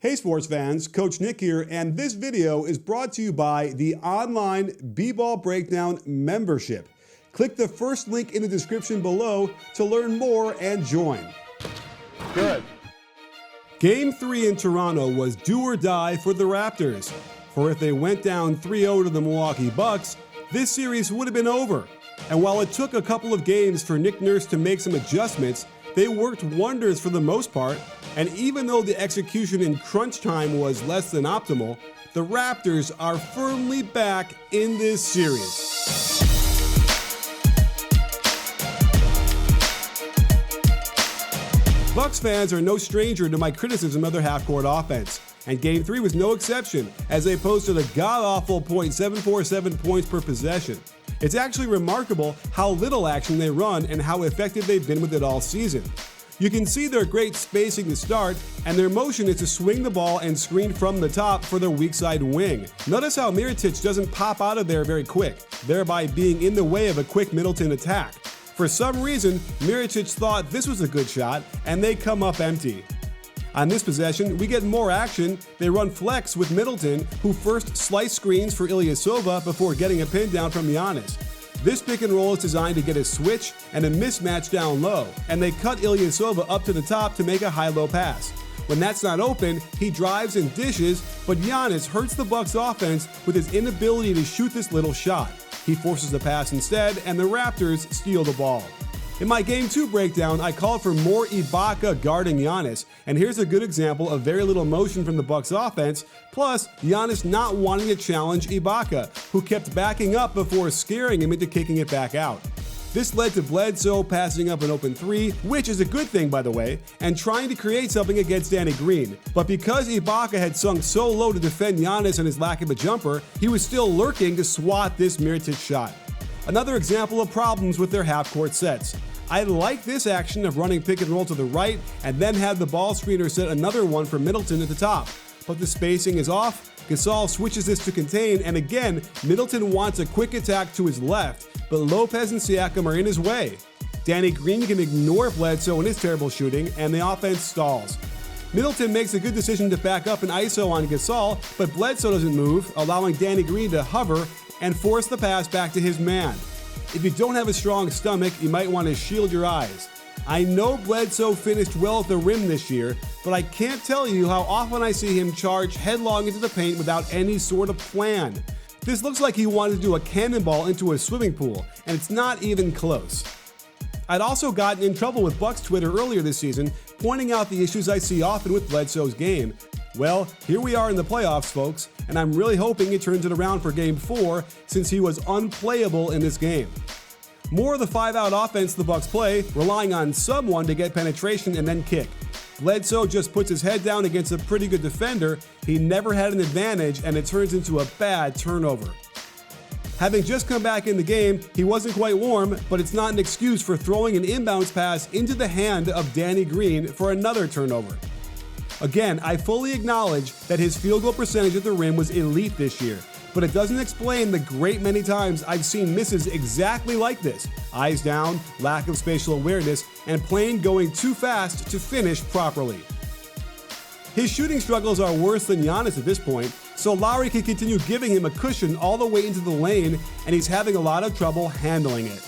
Hey sports fans, Coach Nick here, and this video is brought to you by the online BBallBreakdown membership. Click the first link in the description below to learn more and join. Good. Game 3 in Toronto was do or die for the Raptors. For if they went down 3-0 to the Milwaukee Bucks, this series would have been over. And while it took a couple of games for Nick Nurse to make some adjustments, they worked wonders for the most part, and even though the execution in crunch time was less than optimal, the Raptors are firmly back in this series. Bucks fans are no stranger to my criticism of their half-court offense, and Game 3 was no exception, as they posted a god-awful .747 points per possession. It's actually remarkable how little action they run and how effective they've been with it all season. You can see their great spacing to start, and their motion is to swing the ball and screen from the top for their weak side wing. Notice how Mirotic doesn't pop out of there very quick, thereby being in the way of a quick Middleton attack. For some reason, Mirotic thought this was a good shot, and they come up empty. On this possession, we get more action. They run flex with Middleton, who first slice screens for Ilyasova before getting a pin down from Giannis. This pick and roll is designed to get a switch and a mismatch down low, and they cut Ilyasova up to the top to make a high-low pass. When that's not open, he drives and dishes, but Giannis hurts the Bucks offense with his inability to shoot this little shot. He forces the pass instead, and the Raptors steal the ball. In my Game 2 breakdown, I called for more Ibaka guarding Giannis, and here's a good example of very little motion from the Bucks offense, plus Giannis not wanting to challenge Ibaka, who kept backing up before scaring him into kicking it back out. This led to Bledsoe passing up an open three, which is a good thing by the way, and trying to create something against Danny Green. But because Ibaka had sunk so low to defend Giannis and his lack of a jumper, he was still lurking to swat this Mirotic shot. Another example of problems with their half-court sets. I like this action of running pick and roll to the right and then have the ball screener set another one for Middleton at the top. But the spacing is off, Gasol switches this to contain, and again, Middleton wants a quick attack to his left, but Lopez and Siakam are in his way. Danny Green can ignore Bledsoe and his terrible shooting, and the offense stalls. Middleton makes a good decision to back up an ISO on Gasol, but Bledsoe doesn't move, allowing Danny Green to hover and force the pass back to his man. If you don't have a strong stomach, you might want to shield your eyes. I know Bledsoe finished well at the rim this year, but I can't tell you how often I see him charge headlong into the paint without any sort of plan. This looks like he wanted to do a cannonball into a swimming pool, and it's not even close. I'd also gotten in trouble with Bucks Twitter earlier this season, pointing out the issues I see often with Bledsoe's game. Well, here we are in the playoffs, folks, and I'm really hoping it turns it around for Game 4 since he was unplayable in this game. More of the 5-out offense the Bucks play, relying on someone to get penetration and then kick. Bledsoe just puts his head down against a pretty good defender. He never had an advantage, and it turns into a bad turnover. Having just come back in the game, he wasn't quite warm, but it's not an excuse for throwing an inbounds pass into the hand of Danny Green for another turnover. Again, I fully acknowledge that his field goal percentage at the rim was elite this year, but it doesn't explain the great many times I've seen misses exactly like this. Eyes down, lack of spatial awareness, and playing going too fast to finish properly. His shooting struggles are worse than Giannis at this point, so Lowry can continue giving him a cushion all the way into the lane, and he's having a lot of trouble handling it.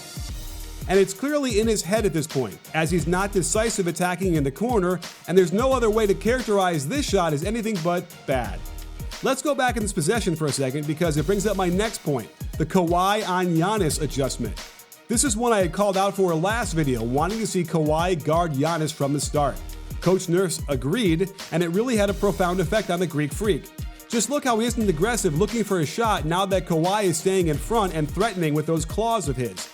And it's clearly in his head at this point, as he's not decisive attacking in the corner, and there's no other way to characterize this shot as anything but bad. Let's go back in this possession for a second because it brings up my next point, the Kawhi on Giannis adjustment. This is one I had called out for last video, wanting to see Kawhi guard Giannis from the start. Coach Nurse agreed, and it really had a profound effect on the Greek Freak. Just look how he isn't aggressive looking for a shot now that Kawhi is staying in front and threatening with those claws of his.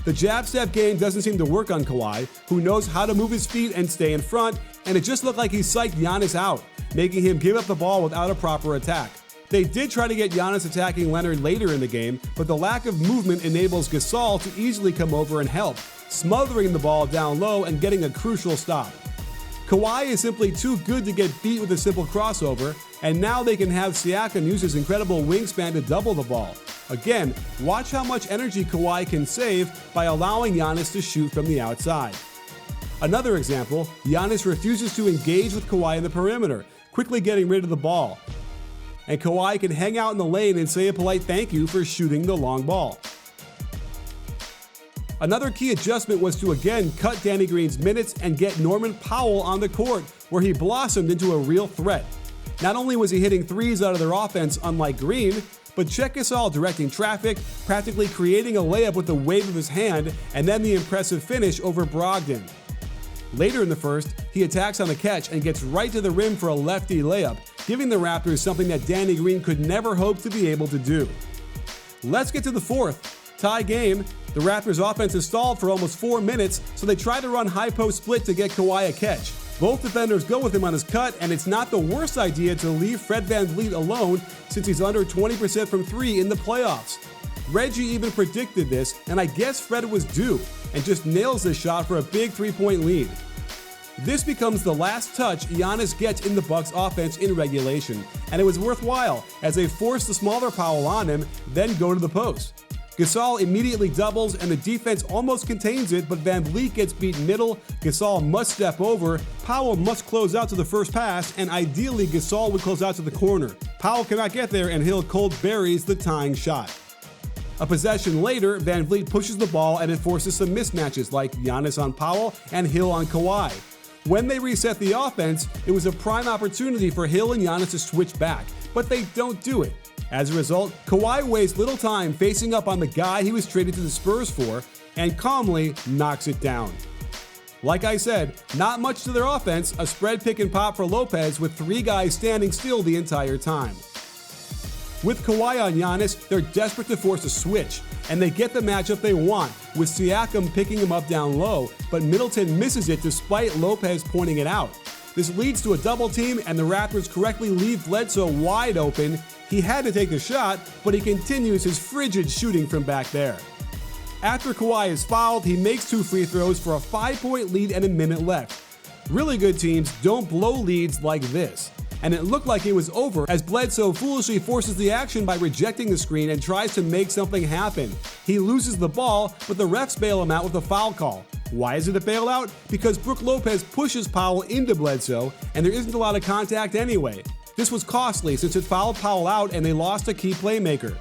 The jab step game doesn't seem to work on Kawhi, who knows how to move his feet and stay in front, and it just looked like he psyched Giannis out, making him give up the ball without a proper attack. They did try to get Giannis attacking Leonard later in the game, but the lack of movement enables Gasol to easily come over and help, smothering the ball down low and getting a crucial stop. Kawhi is simply too good to get beat with a simple crossover, and now they can have Siakam use his incredible wingspan to double the ball. Again, watch how much energy Kawhi can save by allowing Giannis to shoot from the outside. Another example, Giannis refuses to engage with Kawhi in the perimeter, quickly getting rid of the ball. And Kawhi can hang out in the lane and say a polite thank you for shooting the long ball. Another key adjustment was to again cut Danny Green's minutes and get Norman Powell on the court, where he blossomed into a real threat. Not only was he hitting threes out of their offense unlike Green, but check Gasol directing traffic, practically creating a layup with the wave of his hand, and then the impressive finish over Brogdon. Later in the first, he attacks on the catch and gets right to the rim for a lefty layup, giving the Raptors something that Danny Green could never hope to be able to do. Let's get to the fourth. Tie game. The Raptors' offense is stalled for almost 4 minutes, so they try to run high post split to get Kawhi a catch. Both defenders go with him on his cut, and it's not the worst idea to leave Fred VanVleet alone since he's under 20% from 3 in the playoffs. Reggie even predicted this, and I guess Fred was due, and just nails this shot for a big 3-point lead. This becomes the last touch Giannis gets in the Bucks offense in regulation, and it was worthwhile as they force the smaller Powell on him, then go to the post. Gasol immediately doubles and the defense almost contains it, but VanVleet gets beat middle, Gasol must step over, Powell must close out to the first pass, and ideally Gasol would close out to the corner. Powell cannot get there and Hill cold buries the tying shot. A possession later, VanVleet pushes the ball and it forces some mismatches like Giannis on Powell and Hill on Kawhi. When they reset the offense, it was a prime opportunity for Hill and Giannis to switch back, but they don't do it. As a result, Kawhi wastes little time facing up on the guy he was traded to the Spurs for and calmly knocks it down. Like I said, not much to their offense, a spread pick and pop for Lopez with 3 guys standing still the entire time. With Kawhi on Giannis, they're desperate to force a switch, and they get the matchup they want, with Siakam picking him up down low, but Middleton misses it despite Lopez pointing it out. This leads to a double team, and the Raptors correctly leave Bledsoe wide open. He had to take a shot, but he continues his frigid shooting from back there. After Kawhi is fouled, he makes 2 free throws for a 5-point lead and a minute left. Really good teams don't blow leads like this. And it looked like it was over as Bledsoe foolishly forces the action by rejecting the screen and tries to make something happen. He loses the ball, but the refs bail him out with a foul call. Why is it a bailout? Because Brook Lopez pushes Powell into Bledsoe, and there isn't a lot of contact anyway. This was costly since it fouled Powell out and they lost a key playmaker.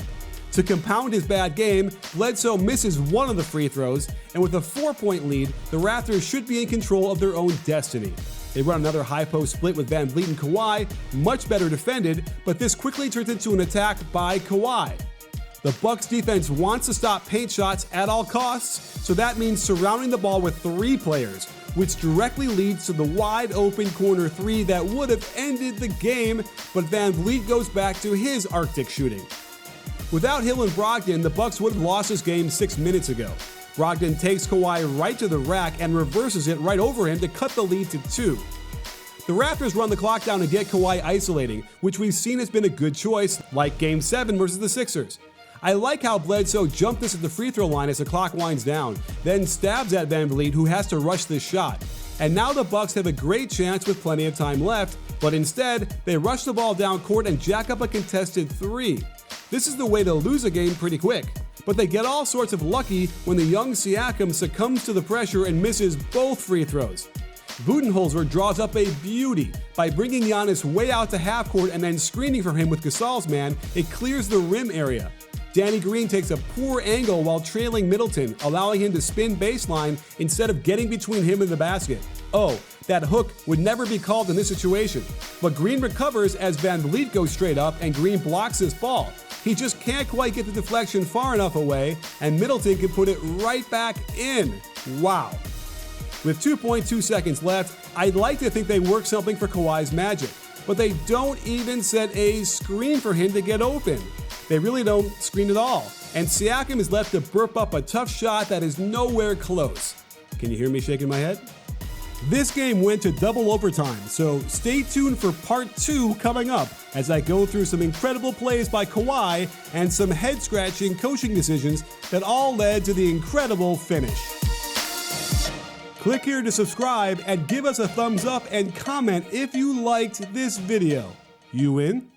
To compound his bad game, Bledsoe misses one of the free throws, and with a 4-point lead, the Raptors should be in control of their own destiny. They run another high post split with VanVleet and Kawhi, much better defended, but this quickly turns into an attack by Kawhi. The Bucks defense wants to stop paint shots at all costs, so that means surrounding the ball with 3 players, which directly leads to the wide open corner 3 that would have ended the game, but VanVleet goes back to his Arctic shooting. Without Hill and Brogdon, the Bucks would have lost this game 6 minutes ago. Brogdon takes Kawhi right to the rack and reverses it right over him to cut the lead to 2. The Raptors run the clock down to get Kawhi isolating, which we've seen has been a good choice, like Game 7 versus the Sixers. I like how Bledsoe jumped this at the free throw line as the clock winds down, then stabs at VanVleet, who has to rush this shot. And now the Bucks have a great chance with plenty of time left, but instead, they rush the ball down court and jack up a contested 3. This is the way to lose a game pretty quick. But they get all sorts of lucky when the young Siakam succumbs to the pressure and misses both free throws. Budenholzer draws up a beauty. By bringing Giannis way out to half court and then screening for him with Gasol's man, it clears the rim area. Danny Green takes a poor angle while trailing Middleton, allowing him to spin baseline instead of getting between him and the basket. Oh, that hook would never be called in this situation. But Green recovers as VanVleet goes straight up and Green blocks his ball. He just can't quite get the deflection far enough away, and Middleton can put it right back in. Wow. With 2.2 seconds left, I'd like to think they work something for Kawhi's magic, but they don't even set a screen for him to get open. They really don't screen at all, and Siakam is left to burp up a tough shot that is nowhere close. Can you hear me shaking my head? This game went to double overtime, so stay tuned for part 2 coming up as I go through some incredible plays by Kawhi and some head-scratching coaching decisions that all led to the incredible finish. Click here to subscribe and give us a thumbs up and comment if you liked this video. You in?